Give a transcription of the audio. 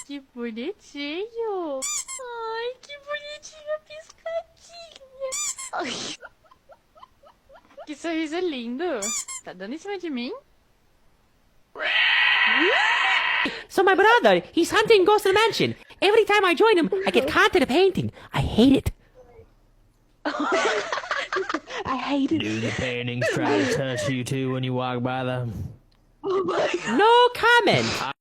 que bonitinho. Ai, que bonitinho a piscadinha. Ai. Que sorriso lindo. Tá dando em cima de mim? So my brother, he's hunting ghosts in the mansion. Every time I join him, I get caught in a painting. I hate it. I hate it. Do the paintings try to touch you too when you walk by them? Oh my god. No comment.